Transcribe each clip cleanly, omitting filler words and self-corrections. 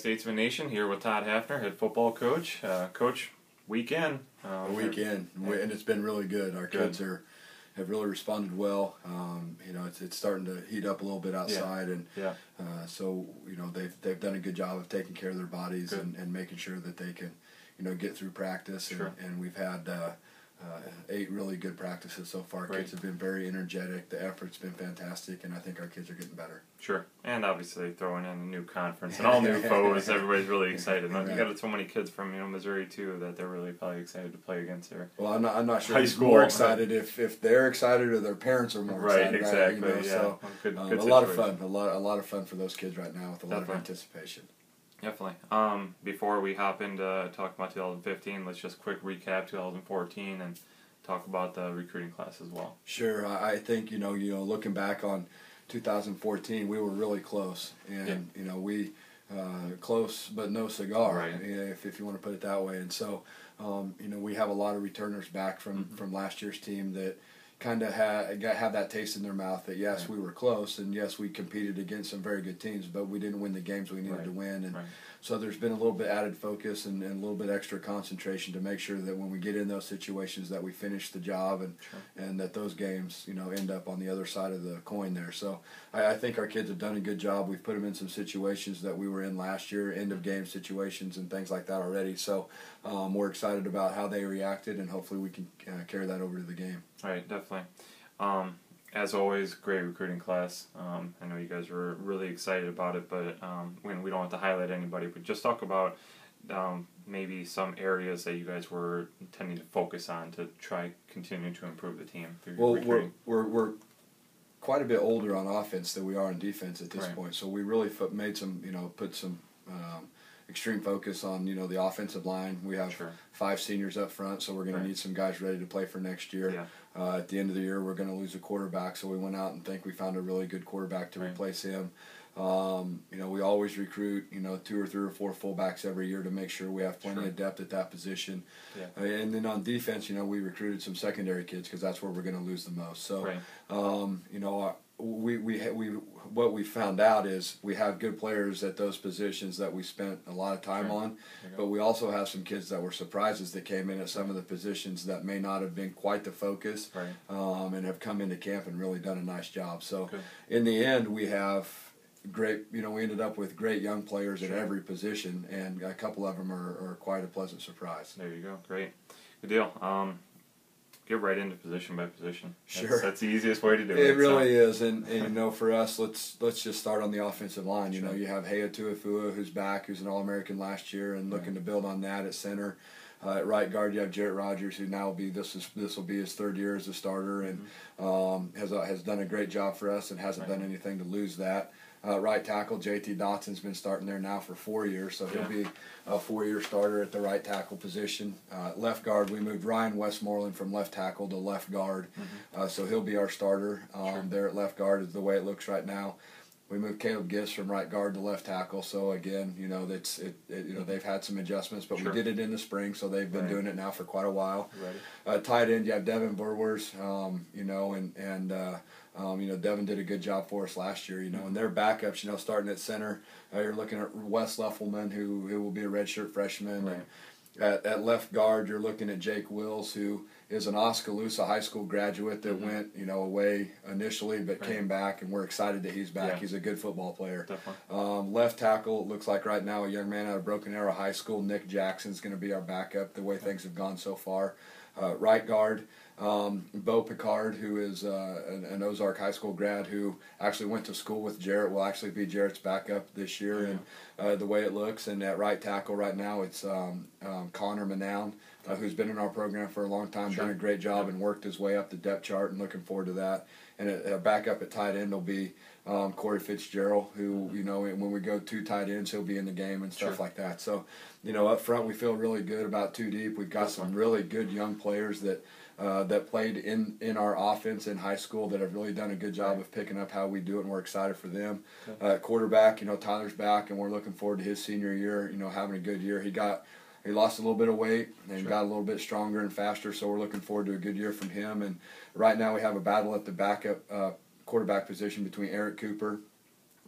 Statesman Nation, here with Todd Hafner, head football coach. Coach, weekend. And it's been really good. Our kids have really responded well. It's starting to heat up a little bit outside, so they've done a good job of taking care of their bodies and making sure that they can get through practice. And we've had 8 really good practices so far. Kids have been very energetic. The effort's been fantastic, and I think our kids are getting better. Sure, and obviously throwing in a new conference and all new foes, everybody's really excited. And you got so many kids from Missouri too that they're really probably excited to play against their. Well, I'm not sure high who's school. More excited if they're excited or their parents are more excited. Exactly. Right? So good a lot of fun, a lot of fun for those kids right now with a lot of anticipation. Definitely. Before we hop into talking about 2015, let's just quick recap 2014 and talk about the recruiting class as well. Sure. I think looking back on 2014, we were really close, and we close but no cigar, if you want to put it that way. And so we have a lot of returners back from last year's team that kind of have that taste in their mouth that yes, we were close, and yes, we competed against some very good teams, but we didn't win the games we needed to win. And so there's been a little bit added focus and a little bit extra concentration to make sure that when we get in those situations that we finish the job and that those games end up on the other side of the coin there. So I think our kids have done a good job. We've put them in some situations that we were in last year, end of game situations and things like that already. So we're excited about how they reacted, and hopefully we can carry that over to the game. Right, definitely. As always, great recruiting class. I know you guys were really excited about it, but when we don't have to highlight anybody, but just talk about maybe some areas that you guys were intending to focus on to try continue to improve the team. Well, we're quite a bit older on offense than we are on defense at this point, so we really made some put some extreme focus on the offensive line. We have 5 seniors up front, so we're going to need some guys ready to play for next year. At the end of the year, we're going to lose a quarterback, so we went out and think we found a really good quarterback to replace him. We always recruit 2 or 3 or 4 fullbacks every year to make sure we have plenty of depth at that position. And then on defense, we recruited some secondary kids because that's where we're going to lose the most. So what we found out is we have good players at those positions that we spent a lot of time on, but we also have some kids that were surprises that came in at some of the positions that may not have been quite the focus, and have come into camp and really done a nice job. So in the end, we have great, we ended up with great young players at every position, and a couple of them are quite a pleasant surprise. There you go. Great. Good deal. Get right into position by position. That's the easiest way to do it. It really is, and for us, let's just start on the offensive line. You have Hea Tuafua, who's back, who's an All-American last year, and looking to build on that at center. At right guard, you have Jarrett Rogers, who now will be this will be his 3rd year as a starter, and has done a great job for us and hasn't done anything to lose that. Right tackle, J.T. Dotson's been starting there now for 4 years, so he'll be a 4-year starter at the right tackle position. Left guard, we moved Ryan Westmoreland from left tackle to left guard, so he'll be our starter there at left guard is the way it looks right now. We moved Caleb Gist from right guard to left tackle, so again, they've had some adjustments, but we did it in the spring, so they've been doing it now for quite a while. Tight end, you have Devin Burwers, Devin did a good job for us last year, and their backups, starting at center, you're looking at Wes Leffelman, who will be a redshirt freshman. At left guard, you're looking at Jake Wills, who is an Oskaloosa high school graduate that went, away initially, but came back, and we're excited that he's back. He's a good football player. Left tackle, it looks like right now a young man out of Broken Arrow High School, Nick Jackson's going to be our backup, the way things have gone so far. Right guard, Bo Picard, who is an Ozark High School grad who actually went to school with Jarrett, will actually be Jarrett's backup this year, and the way it looks. And at right tackle right now, it's Connor Manown, who's been in our program for a long time, done a great job and worked his way up the depth chart, and looking forward to that. And a backup at tight end will be Corey Fitzgerald, who, when we go 2 tight ends, he'll be in the game and stuff like that. So, up front, we feel really good about 2 deep. We've got some really good young players that played in our offense in high school that have really done a good job of picking up how we do it, and we're excited for them. Quarterback, Tyler's back, and we're looking forward to his senior year, having a good year. He lost a little bit of weight and got a little bit stronger and faster, so we're looking forward to a good year from him. And right now we have a battle at the backup quarterback position between Eric Cooper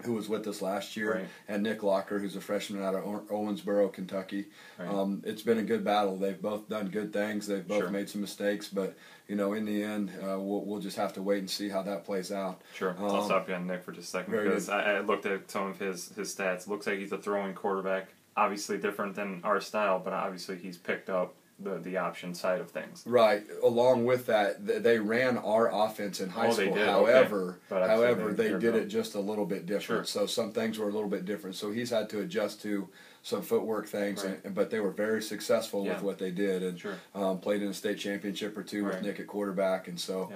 who was with us last year, right. and Nick Locker, who's a freshman out of Owensboro, Kentucky. Right. It's been a good battle. They've both done good things. They've both Sure. made some mistakes, but in the end, we'll just have to wait and see how that plays out. Sure. I'll stop you on Nick for just a second because I looked at some of his stats. Looks like he's a throwing quarterback. Obviously different than our style, but obviously he's picked up the option side of things. Right. Along with that, they ran our offense in high school. They did. However, Okay. they did it just a little bit different. Sure. So some things were a little bit different. So he's had to adjust to some footwork things, right. but they were very successful with what they did, and sure. Played in a state championship or two with Nick at quarterback, and so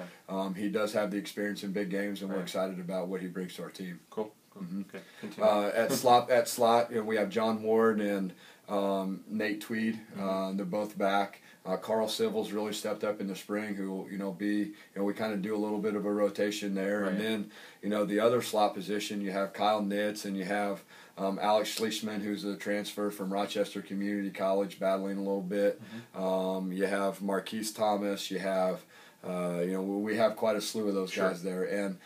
he does have the experience in big games, and we're excited about what he brings to our team. Cool. Mm-hmm. Okay. Continue. At slot, we have John Ward and Nate Tweed. They're both back. Carl Civil's really stepped up in the spring. Who will be we kind of do a little bit of a rotation there, right. and then the other slot position you have Kyle Nitz and you have Alex Schliessman, who's a transfer from Rochester Community College, battling a little bit. Mm-hmm. You have Marquise Thomas. You have we have quite a slew of those guys there, and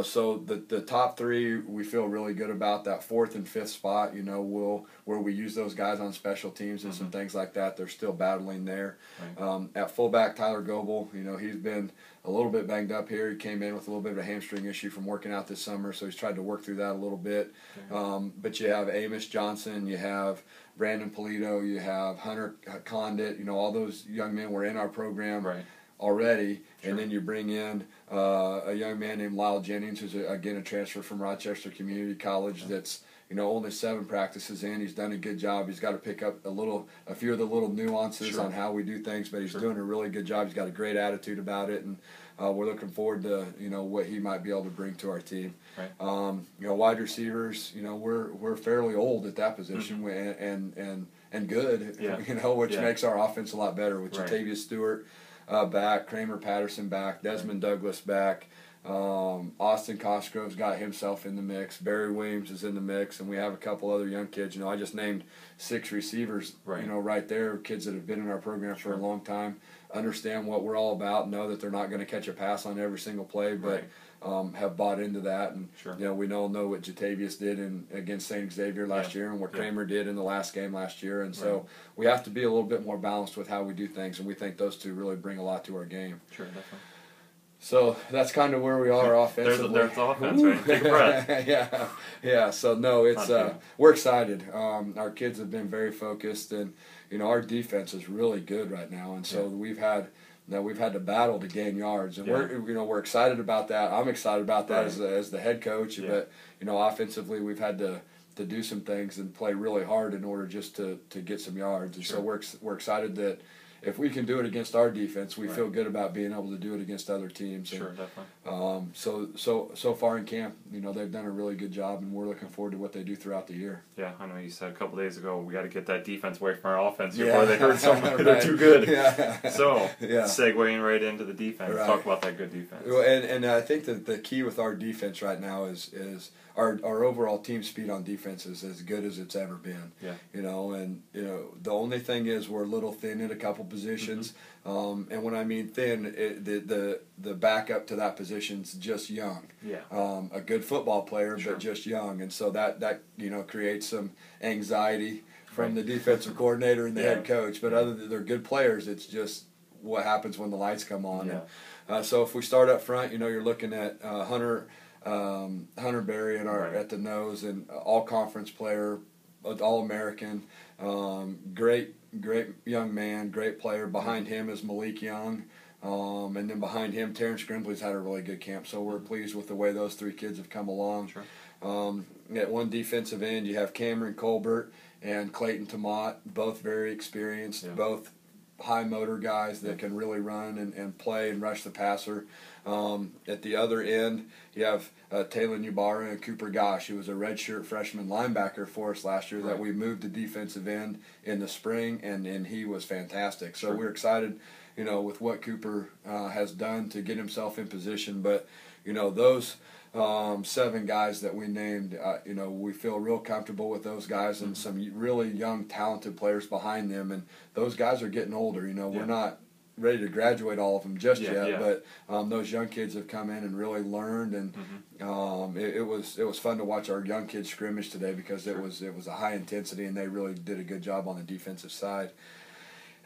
so the top three we feel really good about. That fourth and fifth spot, where we use those guys on special teams and some things like that. They're still battling there. Right. At fullback, Tyler Goebel, he's been a little bit banged up here. He came in with a little bit of a hamstring issue from working out this summer, so he's tried to work through that a little bit. Okay. But you have Amos Johnson, you have Brandon Polito, you have Hunter Condit. All those young men were in our program. Right. Already, Sure. And then you bring in a young man named Lyle Jennings, who's again a transfer from Rochester Community College. That's only 7 practices in. He's done a good job. He's got to pick up a few of the little nuances on how we do things, but he's doing a really good job. He's got a great attitude about it, and we're looking forward to what he might be able to bring to our team. Right. Wide receivers, we're fairly old at that position, and good, which makes our offense a lot better with Jatavius Stewart back, Kramer Patterson back, Desmond Douglas back, Austin Cosgrove's got himself in the mix, Barry Williams is in the mix, and we have a couple other young kids. I just named 6 receivers, right there, kids that have been in our program for a long time, understand what we're all about, know that they're not going to catch a pass on every single play, but have bought into that, and we all know what Jatavius did against St. Xavier last year, and what Kramer did in the last game last year, and so we have to be a little bit more balanced with how we do things, and we think those two really bring a lot to our game. Sure, definitely. So that's kind of where we are offensively. There's the offense, right? Take a breath. yeah. So no, it's we're excited. Our kids have been very focused, and our defense is really good right now, and so we've had to battle to gain yards, and we're excited about that. I'm excited about that as the head coach, but offensively we've had to do some things and play really hard in order just to get some yards, and so we're excited that if we can do it against our defense, we feel good about being able to do it against other teams. Sure, definitely. So far in camp, they've done a really good job, and we're looking forward to what they do throughout the year. Yeah, I know you said a couple days ago we got to get that defense away from our offense before they hurt somebody. They're too good. So, segueing right into the defense, talk about that good defense. Well, and I think that the key with our defense right now is our overall team speed on defense is as good as it's ever been. Yeah. The only thing is we're a little thin at a couple positions, and when I mean thin, the backup to that position's just young. Yeah. A good football player, but just young, and so that creates some anxiety from the defensive coordinator and the head coach. But other than they're good players, it's just what happens when the lights come on. Yeah. And, so if we start up front, you're looking at Hunter Berry at the nose, and all-conference player, All-American, great young man, great player. Behind him is Malik Young, and then behind him, Terrence Grimbley's had a really good camp. So we're pleased with the way those 3 kids have come along. Sure. At one defensive end, you have Cameron Colbert and Clayton Tomat, both very experienced, both high motor guys that can really run and play and rush the passer. At the other end, you have Taylor Nubara and Cooper Gosh, who was a redshirt freshman linebacker for us last year that we moved to defensive end in the spring, and he was fantastic. So we're excited, with what Cooper has done to get himself in position. But, those 7 guys that we named, we feel real comfortable with those guys, and some really young, talented players behind them. And those guys are getting older. We're not ready to graduate all of them just Yeah, yet, yeah. but those young kids have come in and really learned, and it was fun to watch our young kids scrimmage today because it was a high intensity, and they really did a good job on the defensive side.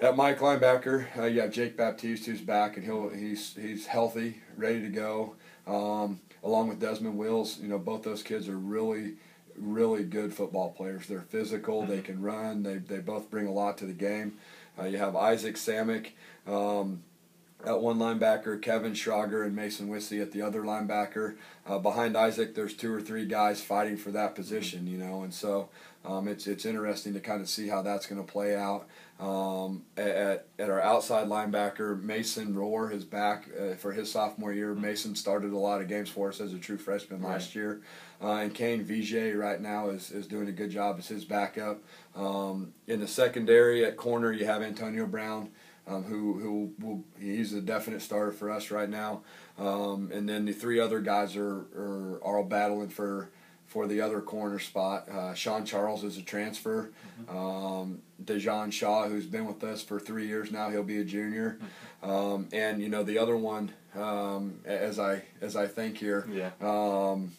At Mike linebacker, you have Jake Baptiste, who's back, and he's healthy, ready to go. Along with Desmond Wills, both those kids are really, really good football players. They're physical, they can run, they both bring a lot to the game. You have Isaac Samick at one linebacker, Kevin Schrager and Mason Wissey at the other linebacker. Behind Isaac, there's 2 or 3 guys fighting for that position, and so it's interesting to kind of see how that's going to play out. At our outside linebacker, Mason Rohr is back for his sophomore year. Mason started a lot of games for us as a true freshman last year. And Kane Vijay right now is doing a good job as his backup. In the secondary at corner, you have Antonio Brown, he's a definite starter for us right now. And then the 3 other guys are all battling for the other corner spot. Sean Charles is a transfer. Dejon Shaw, who's been with us for 3 years now, he'll be a junior. And the other one, as I think here, Jalen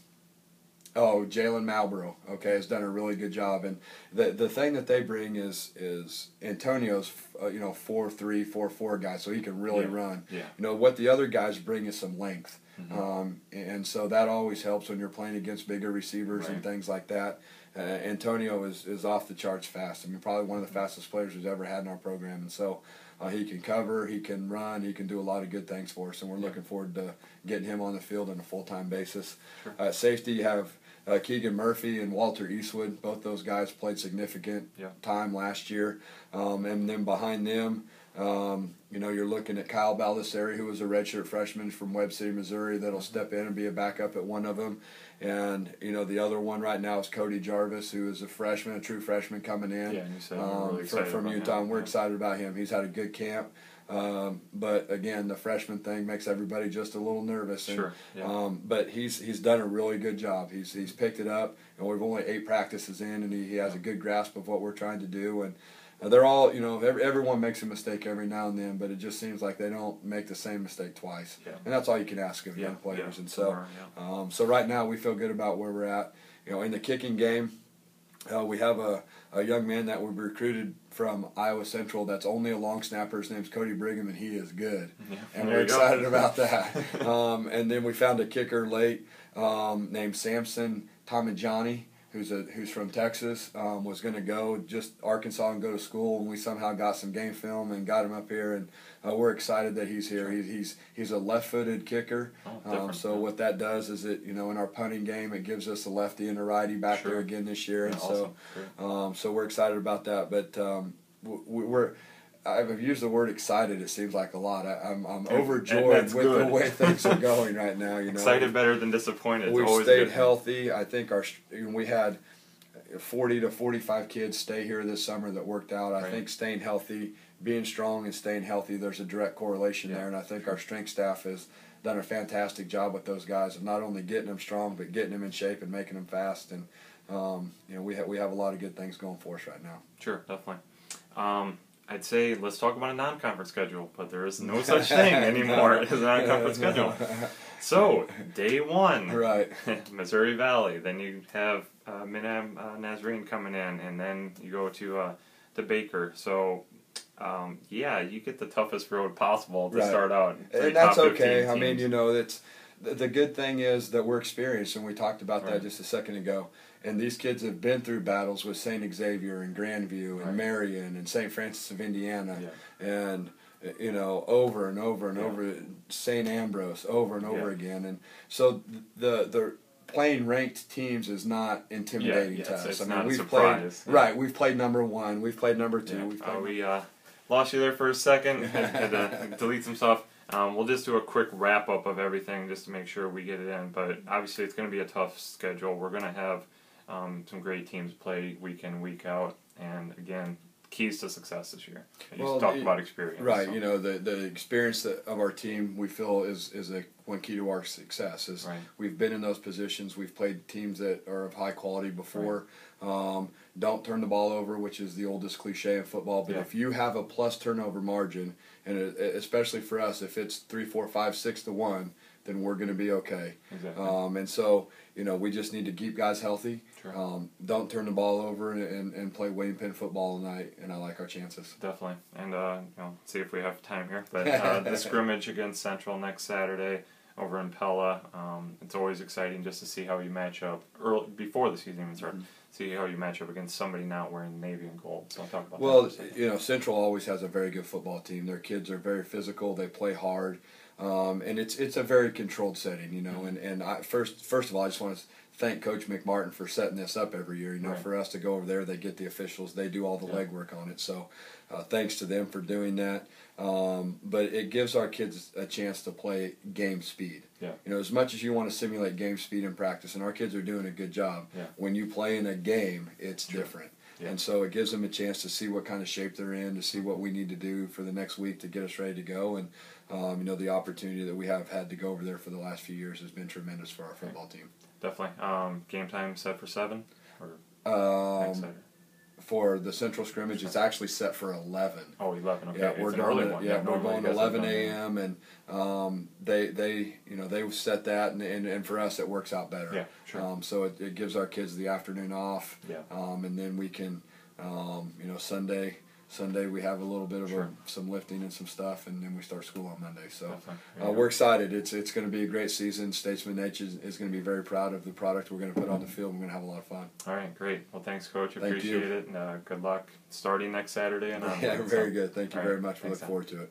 Malborough, has done a really good job, and the thing that they bring is Antonio's 4-3, 4-4 guy, so he can really run. What the other guys bring is some length. And so that always helps when you're playing against bigger receivers and things like that. Antonio is off the charts fast. I mean, probably one of the fastest players we've ever had in our program. And so he can cover, he can run, he can do a lot of good things for us. And we're looking forward to getting him on the field on a full-time basis. Safety, you have Keegan Murphy and Walter Eastwood. Both those guys played significant time last year. And then behind them, you're looking at Kyle Baldessari, who was a redshirt freshman from Webb City, Missouri, that'll step in and be a backup at one of them. And, the other one right now is Cody Jarvis, who is a freshman, a true freshman coming in really from Utah. And we're excited about him. He's had a good camp. But, again, the freshman thing makes everybody just a little nervous. And, but he's done a really good job. He's picked it up, and we've only 8 practices in, and he has a good grasp of what we're trying to do. And they're all, everyone makes a mistake every now and then, but it just seems like they don't make the same mistake twice. And that's all you can ask of young players. And so, so right now we feel good about where we're at. In the kicking game, we have a young man that we recruited from Iowa Central that's only a long snapper. His name's Cody Brigham, and he is good. And we're excited about that. And then we found a kicker late named Samson Tomajani, who's from Texas, was going to go just Arkansas and go to school, and we somehow got some game film and got him up here, and we're excited that he's here. He's a left-footed kicker, so what that does is in our punting game it gives us a lefty and a righty back there again this year, and so we're excited about that. But I've used the word excited. It seems like a lot. I'm overjoyed with the way things are going right now. Excited better than disappointed. We've stayed healthy. I think we had 40 to 45 kids stay here this summer that worked out. I think staying healthy, being strong, and staying healthy, there's a direct correlation there. And I think our strength staff has done a fantastic job with those guys of not only getting them strong, but getting them in shape and making them fast. And we have a lot of good things going for us right now. Sure, definitely. I'd say let's talk about a non-conference schedule, but there is no such thing anymore as a non-conference schedule. So, day 1, Missouri Valley. Then you have Nazarene coming in, and then you go to Baker. So, you get the toughest road possible to start out. And that's okay. I mean, it's the good thing is that we're experienced, and we talked about that just a second ago. And these kids have been through battles with St. Xavier and Grandview and Marion and St. Francis of Indiana and, over and over and over, St. Ambrose over and over again. And so the playing ranked teams is not intimidating to us. It's I mean, not we've a surprise. we've played number 1, we've played number 2. We lost you there for a second, had to delete some stuff. We'll just do a quick wrap-up of everything just to make sure we get it in. But obviously it's going to be a tough schedule. We're going to have some great teams play week in, week out. And again, keys to success this year? You Well, talked about experience. Right. So. You know, the experience of our team, we feel is one key to our success. Is Right. We've been in those positions. We've played teams that are of high quality before. Right. Don't turn the ball over, which is the oldest cliche in football. But if you have a plus turnover margin, and especially for us, if it's 3, 4, 5, 6 to 1, then we're going to be okay. Exactly. And so, you know, we just need to keep guys healthy. Sure. Don't turn the ball over and play Wayne Penn football tonight, and I like our chances. Definitely. And, see if we have time here. But the scrimmage against Central next Saturday over in Pella, it's always exciting just to see how you match up early, before the season even starts. Mm-hmm. See how you match up against somebody not wearing navy and gold. So I'll talk about that. Well, you know, Central always has a very good football team. Their kids are very physical. They play hard. And it's a very controlled setting, you know. And I, first of all, I just want to thank Coach McMartin for setting this up every year. You know, for us to go over there, they get the officials, they do all the legwork on it. So thanks to them for doing that. But it gives our kids a chance to play game speed. Yeah. You know, as much as you want to simulate game speed in practice, and our kids are doing a good job, when you play in a game, it's different. Yeah. And so it gives them a chance to see what kind of shape they're in, to see what we need to do for the next week to get us ready to go. And, you know, the opportunity that we have had to go over there for the last few years has been tremendous for our football team. Definitely. Game time set for 7? Or next Saturday? For the Central scrimmage, it's actually set for 11. Oh, 11. Okay. Yeah, we're going one. Yeah, we're going 11 a.m. and they you know, they set that, and for us it works out better. Yeah, sure. So it gives our kids the afternoon off. Yeah. And then we can, you know, Sunday we have a little bit of some lifting and some stuff, and then we start school on Monday. So we're excited. It's going to be a great season. Statesman H is going to be very proud of the product we're going to put on the field. We're going to have a lot of fun. All right, great. Well, thanks, Coach. Appreciate it, and good luck starting next Saturday. And very good. Thank you very much. We look forward to it.